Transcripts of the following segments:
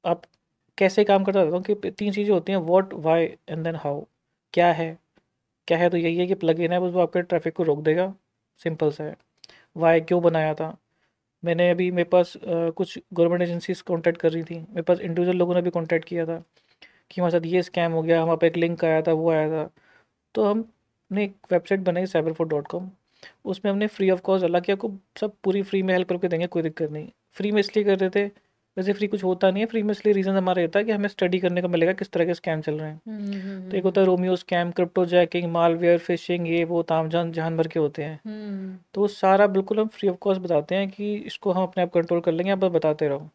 आप कैसे काम करता रहता हूँ कि 3 चीज़ें होती हैं, what, why and then how. क्या है? क्या है तो यही है कि प्लगइन है, बस वो आपके ट्रैफ़िक को रोक देगा, सिंपल सा है। व्हाई, क्यों बनाया था? मैंने अभी मेरे पास कुछ गवर्नमेंट एजेंसीज़ कॉन्टैक्ट कर रही थी, मेरे पास इंडिविजुअल लोगों ने भी कॉन्टैक्ट किया था कि हमारे साथ ये स्कैम हो गया, हमारे पे एक लिंक आया था, वो आया था। तो हमने एक वेबसाइट बनाई cyberfort.com। उसमें हमने फ्री ऑफ कॉस्ट डाला कि आपको सब पूरी फ्री में हेल्प करके देंगे, कोई दिक्कत नहीं। फ्री में इसलिए कर रहे थे, वैसे फ्री कुछ होता नहीं है, फ्री में इसलिए रीज़न हमारा ये था कि हमें स्टडी करने को मिलेगा किस तरह के स्कैम चल रहे हैं। तो एक होता है Romeo scam, crypto jacking, malware, fishing, ये वो तामझाम जहान भर के होते हैं। तो वो सारा बिल्कुल हम फ्री ऑफ कॉस्ट बताते हैं कि इसको हम अपने आप कंट्रोल कर लेंगे, आप बस बताते रहो।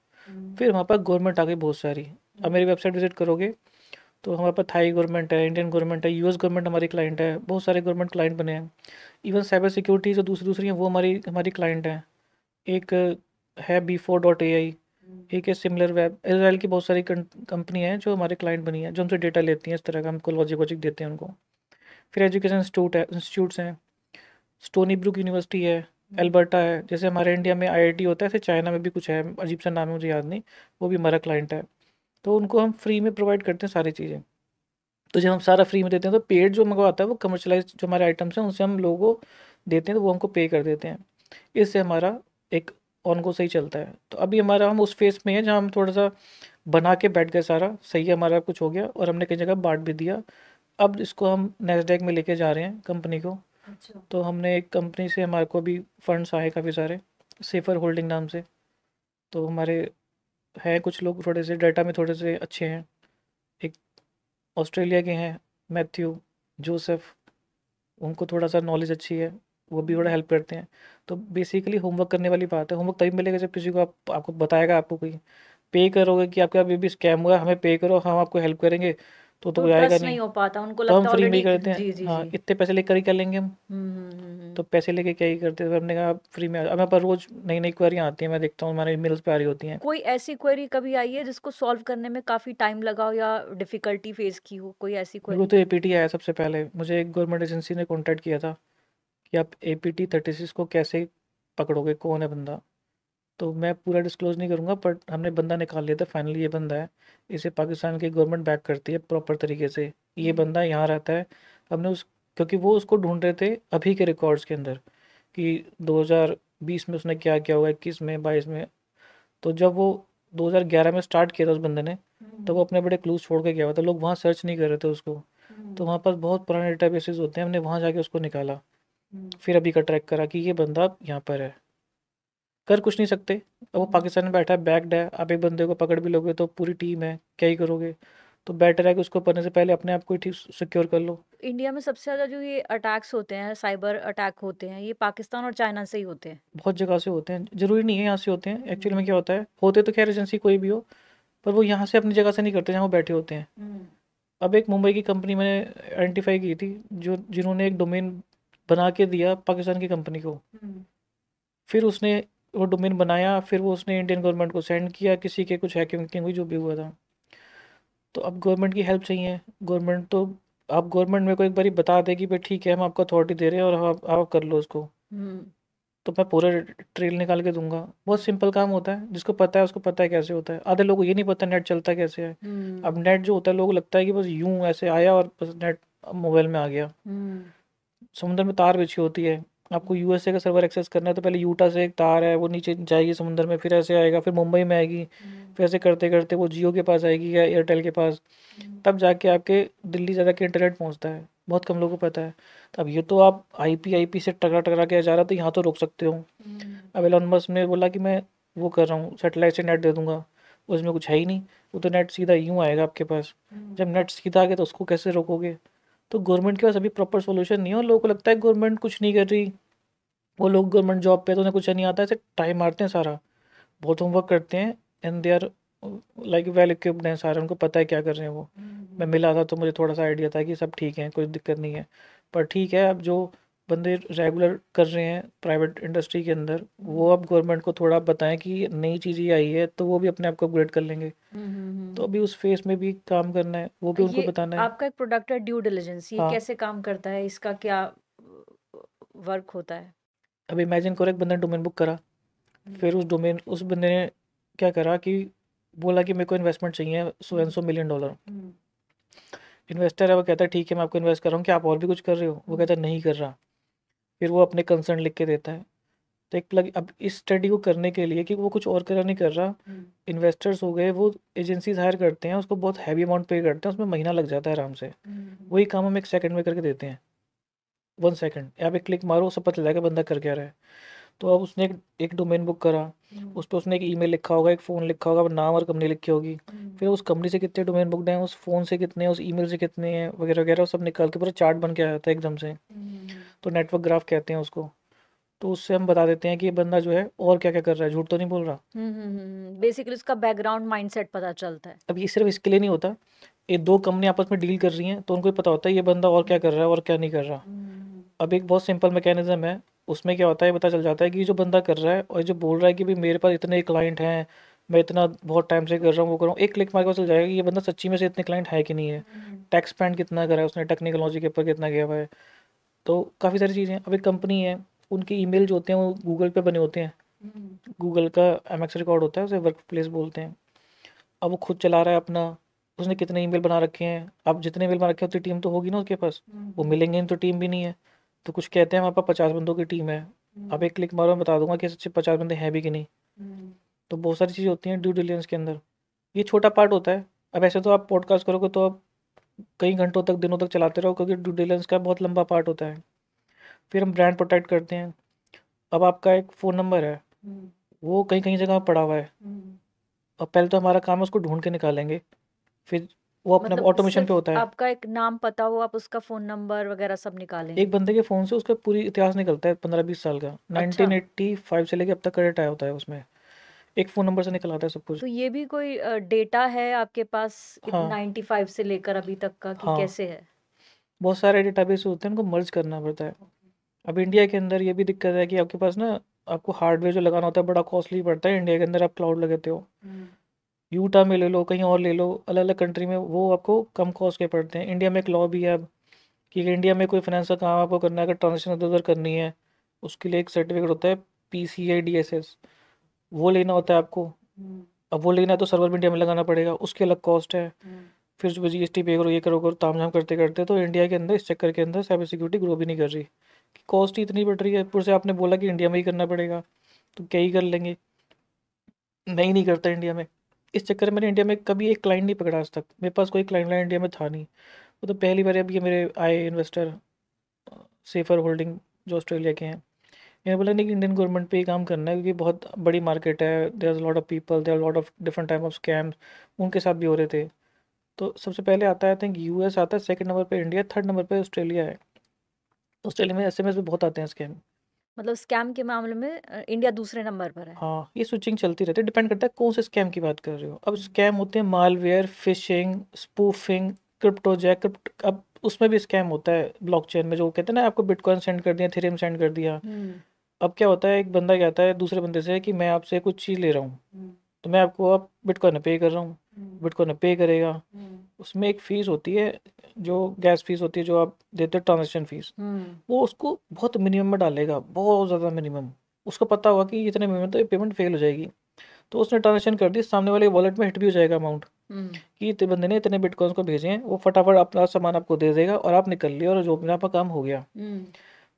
फिर हमारे पास गवर्नमेंट आ गई बहुत सारी। अब मेरी वेबसाइट विजिट करोगे तो हमारे पास थाई गवर्नमेंट है, इंडियन गवर्नमेंट है, यूएस गवर्नमेंट हमारी क्लाइंट है, बहुत सारे गवर्नमेंट क्लाइंट बने हैं। इवन साइबर सिक्योरिटी जो दूसरी दूसरी हैं वो हमारी हमारी क्लाइंट हैं। एक है B4.ai, एक है सिमिलर वेब, इसराइल की बहुत सारी कंपनी है जो हमारे क्लाइंट बनी है, जो हमसे डेटा लेती हैं, इस तरह का हमको लॉजिक वॉजिक देते हैं उनको। फिर एजुकेशन इंस्टीट्यूट्स हैं, स्टोनी ब्रुक यूनिवर्सिटी है, एल्बर्टा है, जैसे हमारे इंडिया में आईआईटी होता है, ऐसे चाइना में भी कुछ है, अजीब सा नाम है मुझे याद नहीं, वो भी हमारा क्लाइंट है। तो उनको हम फ्री में प्रोवाइड करते हैं सारी चीज़ें। तो जब हम सारा फ्री में देते हैं तो पेड जो मंगवाता है वो कमर्शलाइज जो हमारे आइटम्स हैं उनसे हम लोगों को देते हैं, तो वो हमको पे कर देते हैं। इससे हमारा एक ऑन को सही चलता है। तो अभी हमारा हम उस फेस में है जहाँ हम थोड़ा सा बना के बैठ गए, सारा सही है, हमारा कुछ हो गया और हमने कई जगह बांट भी दिया। अब इसको हम नेस्डैक में लेके जा रहे हैं कंपनी को। अच्छा। तो हमने एक कंपनी से हमारे को भी फंड्स आए काफ़ी सारे, सेफर होल्डिंग नाम से। तो हमारे हैं कुछ लोग थोड़े से डाटा में थोड़े से अच्छे हैं। एक ऑस्ट्रेलिया के हैं, मैथ्यू, जोसेफ, उनको थोड़ा सा नॉलेज अच्छी है, वो भी थोड़ा हेल्प करते हैं। तो बेसिकली होमवर्क करने वाली बात है। होमवर्क तभी मिलेगा जब किसी को आपको बताएगा, आपको कोई पे करोगे कि आपका अभी भी स्कैम हुआ है, हमें पे करो, हम आपको हेल्प करेंगे, तो तो कोई आएगा ट्रस्ट नहीं। नहीं हो पाता, उनको तो हम लगता फ्री में ऑलरेडी। ही करते हैं, जी जी हाँ, जी। इतने पैसे लेकर ही कर लेंगे हम। हम्म। तो पैसे लेके क्या ही करते हैं, फिर हमने कहा फ्री में। अब मेरे पास रोज़ नई नई क्वेरियाँ आती हैं, मैं देखता हूँ हमारे ईमेल्स पे आ रही होती हैं। कोई ऐसी क्वेरी कभी आई है जिसको सॉल्व करने में काफी टाइम लगा हो या डिफिकल्टी फेस की हो, कोई ऐसी मेरे को क्वेरी? तो एपीटी आया सबसे पहले, मुझे एक गवर्नमेंट एजेंसी ने कॉन्टैक्ट किया था कि आप APT36 को कैसे पकड़ोगे, कौन है बंदा। तो मैं पूरा डिस्क्लोज़ नहीं करूँगा, बट हमने बंदा निकाल लिया था फाइनली, ये बंदा है। इसे पाकिस्तान की गवर्नमेंट बैक करती है प्रॉपर तरीके से। ये बंदा यहाँ रहता है। हमने उस क्योंकि वो उसको ढूँढ रहे थे अभी के रिकॉर्ड्स के अंदर कि 2020 में उसने क्या किया होगा, 21 में, 22 में। तो जब वो 2011 में स्टार्ट किया था उस बंदे ने, तो वो अपने बड़े क्लूज़ छोड़ के गया हुआ था, लोग वहाँ सर्च नहीं कर रहे थे उसको। तो वहाँ पर बहुत पुराने डेटाबेसेस होते हैं, हमने वहाँ जाके उसको निकाला। फिर अभी का ट्रैक करा कि ये बंदा यहाँ पर है। कर कुछ नहीं सकते, अब वो पाकिस्तान में बैठा है, बैक्ड है, आप एक बंदे को पकड़ भी लोगे तो पूरी टीम है, क्या ही करोगे। तो बेटर है कि उसको पढ़ने से पहले अपने आप को ही ठीक सिक्योर कर लो। इंडिया में सबसे ज्यादा जो ये अटैक्स होते हैं, साइबर अटैक होते हैं, ये पाकिस्तान और चाइना से ही होते हैं। बहुत जगह से होते हैं, ज़रूरी नहीं है यहाँ से होते हैं, एक्चुअली में हम्म। क्या होता है, होते तो खैर एजेंसी कोई भी हो, पर वो यहाँ से अपनी जगह से नहीं करते जहाँ वो बैठे होते हैं। हम्म। अब एक मुंबई की कंपनी मैंने आइडेंटिफाई की थी, जो जिन्होंने एक डोमेन बना के दिया पाकिस्तान की कंपनी को। हम्म। फिर उसने वो डोमेन बनाया, फिर वो उसने इंडियन गवर्नमेंट को सेंड किया, किसी के कुछ हैकिंग वैकिंग हुई, जो भी हुआ था। तो अब गवर्नमेंट की हेल्प चाहिए, गवर्नमेंट तो, आप गवर्नमेंट मेरे को एक बारी बता देगी भाई ठीक है हम आपको अथॉरिटी दे रहे हैं और आप कर लो उसको, हम्म। तो मैं पूरा ट्रेल निकाल के दूंगा। बहुत सिंपल काम होता है, जिसको पता है उसको पता है कैसे होता है। आधे लोगों को ये नहीं पता नेट चलता कैसे है। अब हम्म। नेट जो होता है, लोगों को लगता है कि बस यूं ऐसे आया और बस नेट मोबाइल में आ गया। हम्म। समुद्र में तार बिछी होती है, आपको यूएसए का सर्वर एक्सेस करना है तो पहले यूटा से एक तार है, वो नीचे जाएगी समुद्र में, फिर ऐसे आएगा, फिर मुंबई में आएगी, फिर ऐसे करते करते वो जियो के पास आएगी या एयरटेल के पास, तब जाके आपके दिल्ली ज़्यादा के इंटरनेट पहुंचता है। बहुत कम लोगों को पता है। तो अब ये तो आप आईपी से टकरा टकरा के जा रहा, तो यहाँ तो रोक सकते हो। अब एलोन मस्क ने बोला कि मैं वो कर रहा हूँ, सेटेलाइट से नेट दे दूंगा, उसमें कुछ है ही नहीं, वो तो नेट सीधा यूँ आएगा आपके पास। जब नेट सीधा आ गया तो उसको कैसे रोकोगे। तो गवर्नमेंट के पास अभी प्रॉपर सॉल्यूशन नहीं है, और लोगों को लगता है गवर्नमेंट कुछ नहीं कर रही, वो लोग गवर्नमेंट जॉब पे तो उन्हें कुछ नहीं आता, ऐसे टाइम मारते हैं सारा, बहुत होमवर्क करते हैं, and they are like well equipped हैं सारे, उनको पता है क्या कर रहे हैं वो। मैं मिला था तो मुझे थोड़ा सा आइडिया था कि सब ठीक है, कोई दिक्कत नहीं है। पर ठीक है, अब जो बंदे रेगुलर कर रहे हैं प्राइवेट इंडस्ट्री के अंदर, वो अब गवर्नमेंट को थोड़ा बताएं कि नई चीज़ ये आई है, तो वो भी अपने आप को अपग्रेड कर लेंगे। तो अभी उस फेस में भी काम करना है, वो भी उनको ये बताना है। आपका एक प्रोडक्ट है ड्यू डिलिजेंस, ये हाँ, कैसे काम करता है, इसका क्या वर्क होता है? अब इमेजिन करो एक बंदे ने डोमेन बुक करा, फिर उस बंदे ने क्या करा कि बोला कि मेरे को इन्वेस्टमेंट चाहिए so and so million dollar. Hmm, investor है, वो कहता है ठीक है मैं आपको इन्वेस्ट कर रहा हूँ, क्या आप और भी कुछ कर रहे हो? वो कहता है नहीं कर रहा। फिर वो अपने कंसर्न लिख के देता है। तो एक प्लग अब इस स्टडी को करने के लिए कि वो कुछ और नहीं कर रहा, इन्वेस्टर्स हो गए, वो एजेंसीज हायर करते हैं, उसको बहुत हैवी अमाउंट पे करते हैं, उसमें महीना लग जाता है आराम से। वही काम हम 1 सेकंड में करके देते हैं। 1 सेकंड, यहाँ पे क्लिक मारो, सब पता चल जाएगा बंदा कर क्या रहा है। तो अब उसने एक डोमेन बुक करा, उस पर उसने एक ईमेल लिखा होगा, एक फ़ोन लिखा होगा, नाम और कंपनी लिखी होगी। फिर उस कंपनी से कितने डोमेन बुकड हैं, उस फ़ोन से कितने हैं, उस ईमेल से कितने हैं, वगैरह वगैरह, सब निकाल के पूरा चार्ट बन के आ जाता है एकदम से। तो नेटवर्क ग्राफ कहते हैं उसको। तो उससे हम बता देते हैं कि ये बंदा जो है और क्या क्या कर रहा है, झूठ तो नहीं बोल रहा। बेसिकली उसका बैकग्राउंड माइंडसेट पता चलता है। अब ये सिर्फ इसके लिए नहीं होता, ये दो कंपनी आपस में डील कर रही हैं तो उनको भी पता होता है ये बंदा और क्या कर रहा है और क्या नहीं कर रहा। अब एक बहुत सिंपल मैकेनिज्म है, उसमें क्या होता है, पता चल जाता है कि जो बंदा कर रहा है और जो बोल रहा है कि भाई मेरे पास इतने क्लाइंट हैं, मैं इतना बहुत टाइम से कर रहा हूँ, वो कर रहा हूँ, एक क्लिक मार के पता चल जाएगा कि ये बंदा सच्ची में से इतने क्लाइंट है कि नहीं है, टैक्स स्पेंड कितना करा है उसने, टेक्नोलॉजी के ऊपर कितना किया हुआ है। तो काफ़ी सारी चीज़ें। अब एक कंपनी है, उनके ईमेल जो होते हैं वो गूगल पे बने होते हैं, गूगल का एमएक्स रिकॉर्ड होता है, उसे वर्क प्लेस बोलते हैं। अब वो खुद चला रहा है अपना, उसने कितने ईमेल बना रखे हैं, अब जितने ईमेल बना रखे हैं उतनी टीम तो होगी ना उसके पास, वो मिलेंगे नहीं तो टीम भी नहीं है। तो कुछ कहते हैं हमारे पास 50 बंदों की टीम है, अब एक क्लिक मारो मैं बता दूंगा कि सच्चे 50 बंदे हैं भी कि नहीं। तो बहुत सारी चीज़ें होती हैं ड्यू डिलिजेंस के अंदर, ये छोटा पार्ट होता है। अब ऐसे तो आप पॉडकास्ट करोगे तो आप कई घंटों तक, दिनों तक चलाते रहो, क्योंकि ड्यू डिलिजेंस का बहुत लंबा पार्ट होता है। फिर हम ब्रांड प्रोटेक्ट करते हैं। अब आपका एक फ़ोन नंबर है, वो कहीं कहीं जगह पड़ा हुआ है, और पहले तो हमारा काम है उसको ढूंढ के निकालेंगे, फिर वो अपने मतलब ऑटोमेशन पे सिर्फ होता है। आपका एक नाम पता हो, आप उसका फोन नंबर वगैरह सब एक निकालेंगे। बंदे के फ़ोन से उसका पूरी इतिहास निकलता है 15-20 साल का, अच्छा, 1985 से लेके अब तक का डेटा होता है उसमें, एक फ़ोन नंबर से निकल आता है सब कुछ। तो ये भी कोई डेटा है आपके पास हाँ 95 से लेकर अभी तक का, कि हाँ, कैसे है? बहुत सारे डेटाबेस होते हैं, उनको मर्ज करना पड़ता है। अब इंडिया के अंदर ये भी दिक्कत है कि आपके पास ना, आपको हार्डवेयर जो लगाना होता है बड़ा कॉस्टली पड़ता है। इंडिया के अंदर आप क्लाउड लगाते हो, यूटा में ले लो, कहीं और ले लो, अलग अलग कंट्री में वो आपको कम कॉस्ट के पड़ते हैं। इंडिया में एक लॉ भी है अब कि अगर इंडिया में कोई फाइनेंस का काम आपको करना है, अगर ट्रांजेक्शन इधर उधर करनी है, उसके लिए एक सर्टिफिकेट होता है, PCI DSS, वो लेना होता है आपको। अब वो लेना है तो सर्वर भी इंडिया में लगाना पड़ेगा, उसकी अलग कॉस्ट है। फिर सुबह GST पे करो, ये करो तामझाम करते करते तो इंडिया के अंदर, इस चक्कर के अंदर साइबर सिक्योरिटी ग्रो भी नहीं कर रही, कि कॉस्ट ही इतनी बढ़ रही है। ऊपर से आपने बोला कि इंडिया में ही करना पड़ेगा, तो क्या ही कर लेंगे, नहीं करता इंडिया में। इस चक्कर में मैंने इंडिया में कभी एक क्लाइंट नहीं पकड़ा आज तक, मेरे पास कोई क्लाइंट इंडिया में था नहीं। वो तो पहली बार अब ये मेरे आए इन्वेस्टर, सेफर होल्डिंग, जो ऑस्ट्रेलिया के हैं, इन्होंने बोला नहीं कि इंडियन गवर्नमेंट पे ही काम करना है, क्योंकि बहुत बड़ी मार्केट है, there is lot of people, there lot of different type of scams, उनके साथ भी हो रहे थे। तो सबसे पहले आता है, आई थिंक, US आता है, सेकंड नंबर पे इंडिया, थर्ड नंबर पे ऑस्ट्रेलिया है। ऑस्ट्रेलिया में SMS भी बहुत आते हैं स्कैम। मतलब स्कैम के मामले में इंडिया दूसरे नंबर पर है। हाँ, ये स्विचिंग चलती रहती है, डिपेंड करता है कौन से स्कैम की बात कर रहे हो। अब स्कैम होते हैं malware, phishing, spoofing, crypto jack, अब उसमें भी स्कैम होता है ब्लॉकचेन में, जो कहते हैं ना आपको बिटकॉइन सेंड कर दिया, थेरियम सेंड कर दिया। अब क्या होता है, एक बंदा कहता है दूसरे बंदे से कि मैं आपसे कुछ चीज़ ले रहा हूँ, तो मैं आपको अब बिटकॉइन में पे कर रहा हूँ, बिटकॉइन में पे करेगा, उसमें एक फ़ीस होती है, जो गैस फीस होती है जो आप देते हो, ट्रांजेक्शन फ़ीस, वो उसको बहुत मिनिमम में डालेगा, बहुत ज़्यादा मिनिमम। उसको पता होगा कि इतने मिनिमम तो ये पेमेंट फेल हो जाएगी, तो उसने ट्रांजेक्शन कर दी, सामने वाले वॉलेट में हिट भी हो जाएगा अमाउंट, कि इतने बंदे ने इतने बिटकॉइंस को भेजे हैं, वो फटाफट अपना सामान आपको दे देगा और आप निकल लिए, और जो अपना आपका काम हो गया।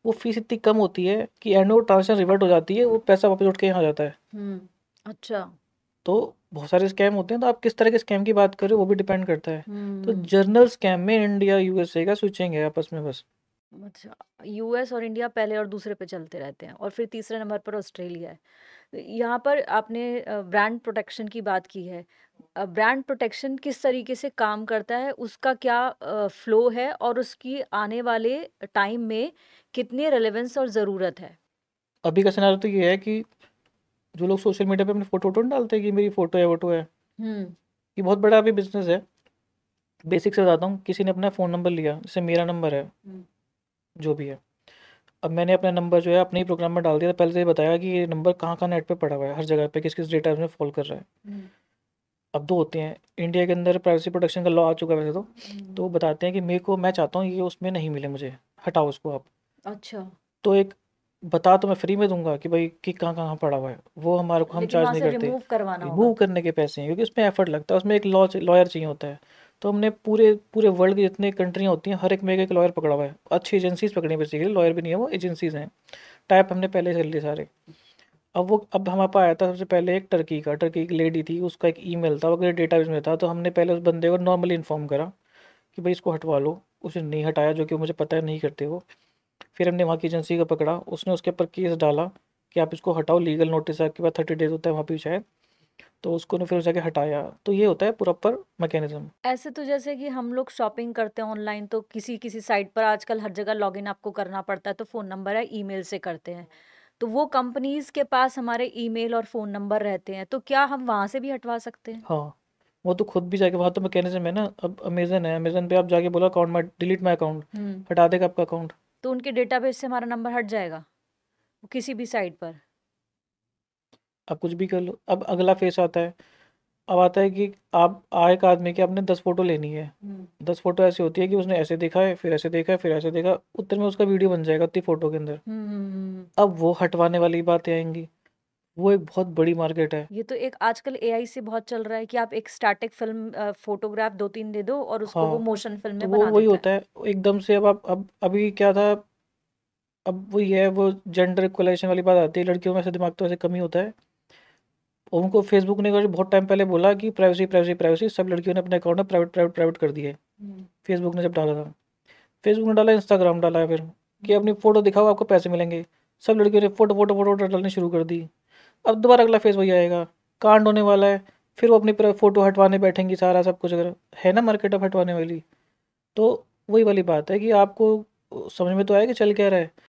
वो फीस इतनी कम होती है कि एंड में वो ट्रांजेक्शन रिवर्ट हो जाती है, वो पैसा वापस उठ के यहाँ आ जाता है। अच्छा। तो बहुत सारे स्कैम होते हैं, तो आप किस तरह के स्कैम की बात कर रहे हो वो भी डिपेंड करता है। तो जर्नल स्कैम में इंडिया USA का स्विचिंग है आपस में बस। अच्छा, यूएस और इंडिया पहले और दूसरे पे चलते रहते हैं, और फिर तीसरे नंबर पर ऑस्ट्रेलिया है। यहाँ पर आपने ब्रांड प्रोटेक्शन की बात की है। ब्रांड प्रोटेक्शन किस तरीके से काम करता है, उसका क्या फ्लो है, और उसकी आने वाले टाइम में कितनी रेलेवेंस और ज़रूरत है? अभी का सिनारियो तो ये है कि जो लोग सोशल मीडिया पे अपनी फोटो वोटो नहीं डालते कि मेरी फोटो है वोटो है, हम्म। ये बहुत बड़ा अभी बिजनेस है। बेसिक से बताता हूँ, किसी ने अपना फ़ोन नंबर लिया, जैसे मेरा नंबर है, जो भी है, अब मैंने अपना नंबर जो है अपने ही प्रोग्राम में डाल दिया, तो पहले से ही बताया कि ये नंबर कहाँ कहाँ नेट पे पड़ा हुआ है, हर जगह पे किस किस डेटा में फॉल कर रहा है। अब दो होते हैं, इंडिया के अंदर प्राइवेसी प्रोटेक्शन का लॉ आ चुका है वैसे तो वो बताते हैं कि मेरे को, मैं चाहता हूँ ये उसमें नहीं मिले मुझे, हटाओ उसको आप। अच्छा। तो एक बता तो मैं फ्री में दूंगा कि भाई कि कहाँ कहाँ पड़ा हुआ है, वो हमारे को हम लेकिन चार्ज वहाँ नहीं से करते। रिमूव करवाना रिमूव होगा। करने के पैसे हैं, क्योंकि उसमें एफर्ट लगता है, उसमें एक लॉयर चाहिए होता है। तो हमने पूरे पूरे वर्ल्ड की जितनी कंट्रियाँ होती हैं हर एक में एक लॉयर पकड़ा हुआ है, अच्छी एजेंसीज पकड़ी बेसिकली, लॉयर भी नहीं है वो, एजेंसीज हैं। टाइप हमने पहले से कर लिए सारे। अब हमारे पास आया था सबसे पहले एक टर्की की लेडी थी, उसका एक ईमेल था, वो डेटाबेस में था। तो हमने पहले उस बंदे को नॉर्मली इन्फॉर्म करा कि भाई इसको हटवा लो। उसने नहीं हटाया, जो कि मुझे पता है नहीं करते वो। फिर हमने वहाँ की एजेंसी को पकड़ा, उसने उसके ऊपर केस डाला कि आप इसको हटाओ, लीगल नोटिस आपके पास 30 डेज होता है वहाँ पे शायद। तो उसको ने फिर उस जाके हटाया। तो ये होता है प्रॉपर मैकेनिज्म। ऐसे तो जैसे कि हम लोग शॉपिंग करते हैं ऑनलाइन, तो किसी किसी साइट पर आजकल हर जगह लॉगिन आपको करना पड़ता है, तो फ़ोन नंबर है, ईमेल से करते हैं। तो वो कंपनीज़ के पास हमारे ईमेल और फ़ोन नंबर रहते हैं, तो क्या हम वहाँ से भी हटवा सकते हैं? हाँ, वो तो खुद भी जाके, वहाँ तो मैकेनिज्म है ना। अब अमेजन है, अमेजन पे आप जाके बोला अकाउंट में डिलीट माई अकाउंट, हुँ। हटा देगा आपका अकाउंट। तो उनके डेटाबेस से हमारा नंबर हट जाएगा, वो किसी भी साइट पर? आप कुछ भी कर लो। अब अगला फेस आता है। अब आता है कि आप एक आदमी की आपने 10 फोटो लेनी है। हुँ। 10 फोटो ऐसी होती है कि उसने ऐसे देखा है, फिर ऐसे देखा है, फिर ऐसे देखा, उतने में उसका वीडियो बन जाएगा उतनी फ़ोटो के अंदर। हुँ, हुँ, हुँ। अब वो हटवाने वाली बातें आएंगी। वो एक बहुत बड़ी मार्केट है। ये तो एक आजकल एआई से बहुत चल रहा है कि आप एक स्टैटिक फ़िल्म फ़ोटोग्राफ 2-3 दे दो और उसको वो हाँ, मोशन फ़िल्म तो में वो बना वही देता है। होता है एकदम से। अब अभी क्या था, अब वही है, वो जेंडर इक्वलाइजेशन वाली बात आती है। लड़कियों में से दिमाग तो ऐसे कम ही होता है। उनको फेसबुक ने बहुत टाइम पहले बोला कि प्राइवेसी प्राइवेसी प्राइवेसी, सब लड़कियों ने अपने अकाउंट में प्राइवेट प्राइवेट प्राइवेट कर दिए। हुँ। फेसबुक ने जब डाला था, फेसबुक ने डाला, इंस्टाग्राम डाला है फिर, कि अपनी फ़ोटो दिखाओ आपको पैसे मिलेंगे। सब लड़कियों ने फ़ोटो फ़ोटो फ़ोटो डालनी शुरू कर दी। अब दोबारा अगला फेस वही आएगा, कांड होने वाला है। फिर वो अपनी फ़ोटो हटवाने बैठेंगी, सारा सब कुछ अगर है ना मार्केट अब हटवाने वाली। तो वही वाली बात है कि आपको समझ में तो आया कि चल क्या रहा है।